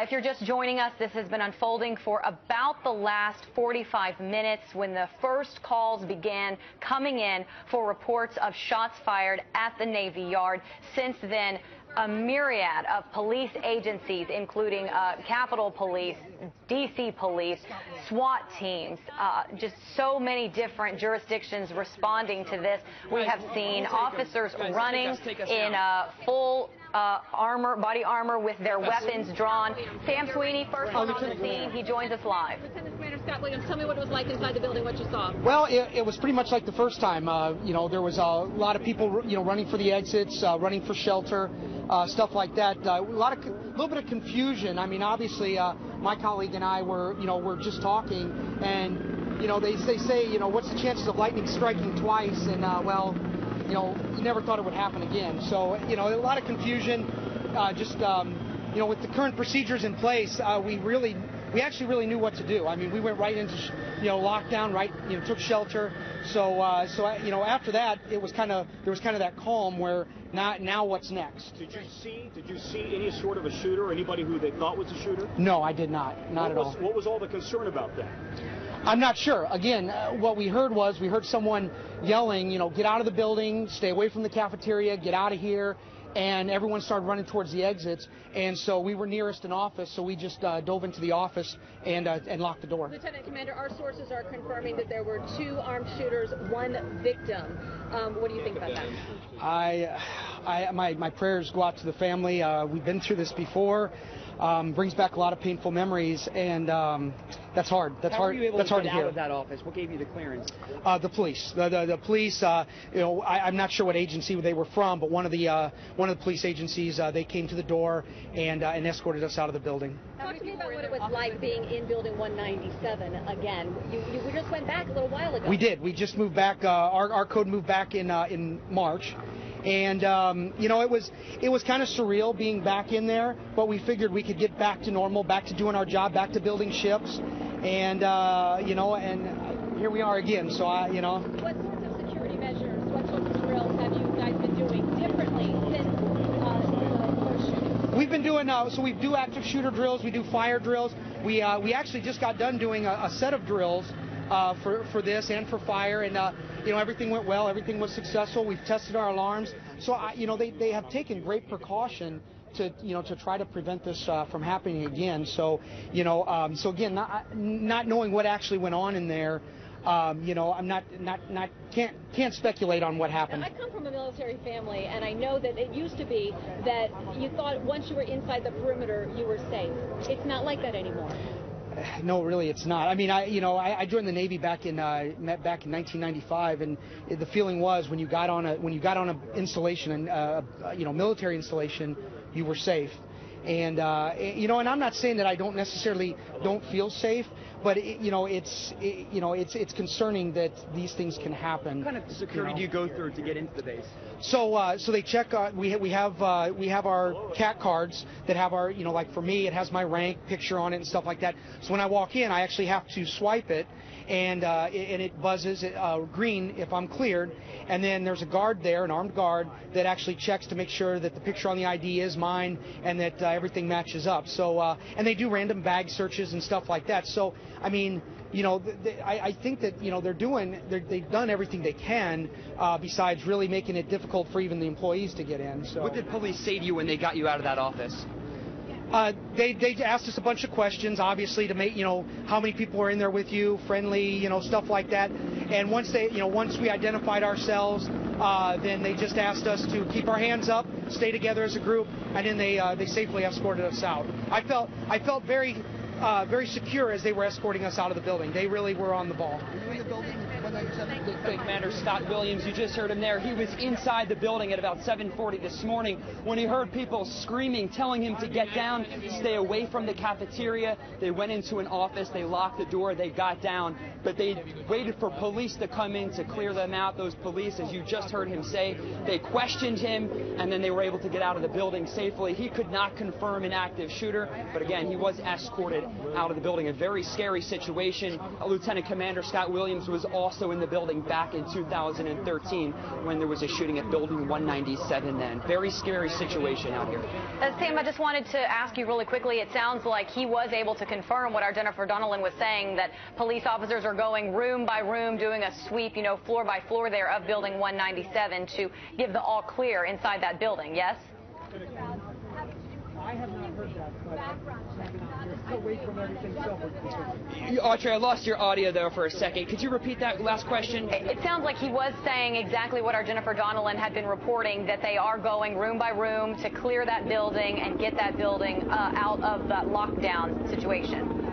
If you're just joining us, this has been unfolding for about the last 45 minutes when the first calls began coming in for reports of shots fired at the Navy Yard. Since then, a myriad of police agencies, including Capitol Police, D.C. Police, SWAT teams, just so many different jurisdictions responding to this. We have seen officers running in full body armor with their weapons drawn. Sam Sweeney, first one on the scene. He joins us live. Lieutenant Commander Scott Williams, tell me what it was like inside the building, what you saw. Well, it was pretty much like the first time. There was a lot of people, running for the exits, running for shelter, stuff like that. A little bit of confusion. I mean, obviously, my colleague and I were just talking, and they say, what's the chances of lightning striking twice? And well, you never thought it would happen again. So, a lot of confusion. With the current procedures in place, we actually really knew what to do. I mean, we went right into lockdown, right? Took shelter. So after that, there was kind of that calm where now what's next? Did you see any sort of a shooter, or anybody who they thought was a shooter? No, I did not. Not at all. What was all the concern about that? I'm not sure. Again, what we heard someone yelling, get out of the building, stay away from the cafeteria, get out of here. And everyone started running towards the exits, and so we were nearest an office, so we just dove into the office and locked the door. Lieutenant Commander, our sources are confirming that there were 2 armed shooters, 1 victim. What do you think about that? My prayers go out to the family. We've been through this before. Brings back a lot of painful memories, and that's hard. That's hard. How were you able that's to hard get to hear. out of that office? What gave you the clearance? The police. The police. I'm not sure what agency they were from, but one of the police agencies. They came to the door and escorted us out of the building. Talk to me about what it was like being in Building 197 again. You just went back a little while ago. We did. We just moved back. Our code moved back in March. And it was kind of surreal being back in there, but we figured we could get back to normal, back to doing our job, back to building ships, and and here we are again. So What sorts of security measures, what sorts of drills have you guys been doing differently since the first shooting? We've been doing so we do active shooter drills, we do fire drills. We actually just got done doing a set of drills for this and for fire, and everything went well, everything was successful. We've tested our alarms, so they have taken great precaution to try to prevent this from happening again. So so again, not knowing what actually went on in there, I'm can't speculate on what happened. Now, I come from a military family, and I know that it used to be that you thought once you were inside the perimeter, you were safe. It's not like that anymore. No, really, it's not. I mean, I joined the Navy back in 1995, and the feeling was when you got on a installation, and military installation, you were safe. And and I'm not saying that I don't necessarily don't feel safe, but it's concerning that these things can happen. What kind of security do you go through to get into the base? So they check. We have our CAT cards that have our like for me, it has my rank picture on it and stuff like that. So when I walk in, I actually have to swipe it, and it buzzes green if I'm cleared, and then there's a guard there, an armed guard, that actually checks to make sure that the picture on the ID is mine and that everything matches up. So and they do random bag searches and stuff like that. So I mean, I think that they've done everything they can besides really making it difficult for even the employees to get in. So what did police say to you when they got you out of that office? They asked us a bunch of questions, obviously, to make how many people are in there with you, friendly, stuff like that. And once we identified ourselves, then they just asked us to keep our hands up, stay together as a group, and then they safely escorted us out. I felt very secure as they were escorting us out of the building. They really were on the ball. Were you in the building when they said Commander Scott Williams, you just heard him there. He was inside the building at about 7:40 this morning when he heard people screaming, telling him to get down, stay away from the cafeteria. They went into an office, they locked the door, they got down, but they waited for police to come in to clear them out. Those police, as you just heard him say, they questioned him, and then they were able to get out of the building safely. He could not confirm an active shooter, but again, he was escorted out of the building. A very scary situation. Lieutenant Commander Scott Williams was also in the building back in 2013 when there was a shooting at Building 197 then. Very scary situation out here. Sam, I just wanted to ask you really quickly, it sounds like he was able to confirm what our Jennifer Donnellan was saying, that police officers are going room by room, doing a sweep, floor by floor there of Building 197 to give the all clear inside that building, yes? I have not heard that, but we're still waiting for everything so. Audrey, I lost your audio there for a second. Could you repeat that last question? It sounds like he was saying exactly what our Jennifer Donnellan had been reporting, that they are going room by room to clear that building and get that building out of that lockdown situation.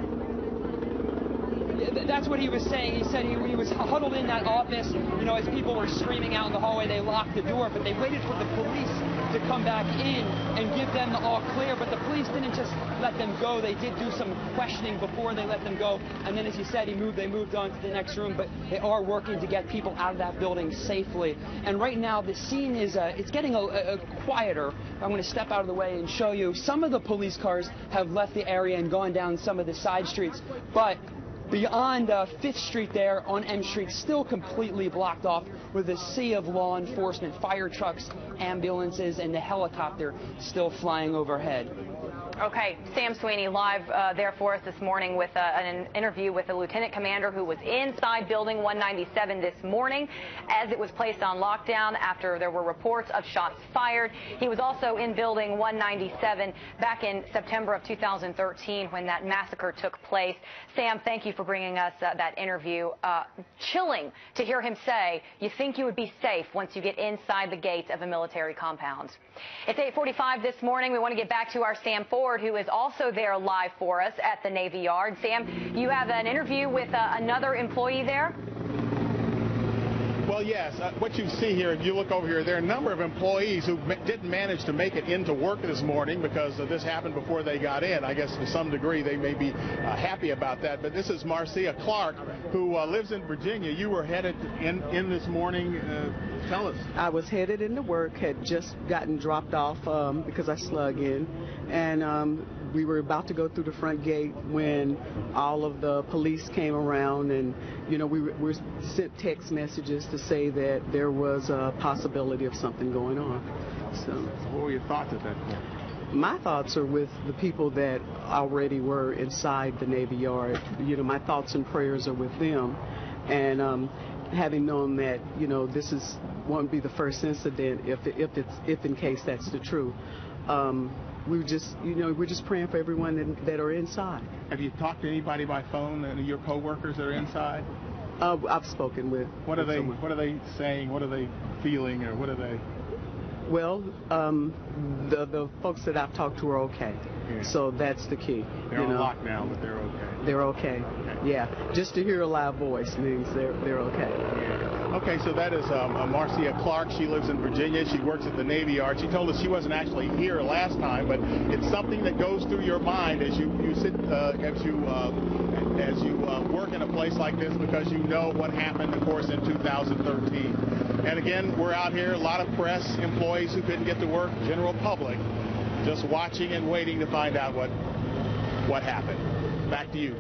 That's what he was saying. He said he was huddled in that office, as people were screaming out in the hallway. They locked the door, but they waited for the police to come back in and give them the all clear. But the police didn't just let them go. They did do some questioning before they let them go. And then, as you said, they moved on to the next room. But they are working to get people out of that building safely. And right now, the scene is it's getting quieter. I'm going to step out of the way and show you. Some of the police cars have left the area and gone down some of the side streets. But beyond 5th Street there on M Street, still completely blocked off with a sea of law enforcement, fire trucks, ambulances, and the helicopter still flying overhead. Okay, Sam Sweeney live there for us this morning with an interview with the lieutenant commander who was inside Building 197 this morning as it was placed on lockdown after there were reports of shots fired. He was also in Building 197 back in September of 2013 when that massacre took place. Sam, thank you for bringing us that interview. Chilling to hear him say, you think you would be safe once you get inside the gates of a military compound. It's 8:45 this morning. We want to get back to our Sam Ford, who is also there live for us at the Navy Yard. Sam, you have an interview with another employee there? Well, yes. What you see here, if you look over here, there are a number of employees who didn't manage to make it into work this morning because this happened before they got in. I guess to some degree they may be happy about that. But this is Marcia Clark, who lives in Virginia. You were headed in this morning. Tell us. I was headed into work, had just gotten dropped off because I slug in, and we were about to go through the front gate when all of the police came around, and we were sent text messages to say that there was a possibility of something going on. So what were your thoughts at that point? My thoughts are with the people that already were inside the Navy Yard. My thoughts and prayers are with them, and having known that this won't be the first incident, if in case that's the truth. We're just praying for everyone that are inside. Have you talked to anybody by phone, your coworkers that are inside? I've spoken with. What are they saying? What are they feeling, or what are they? Well, the folks that I've talked to are okay. Yeah. So that's the key. They're on lockdown, but they're okay. They're okay. Yeah. Just to hear a live voice means they're okay. Yeah. Okay, so that is Marcia Clark. She lives in Virginia. She works at the Navy Yard. She told us she wasn't actually here last time, but it's something that goes through your mind as you sit as you work in a place like this, because you know what happened, of course, in 2013. And again, we're out here, a lot of press, employees who couldn't get to work, general public, just watching and waiting to find out what happened. Back to you.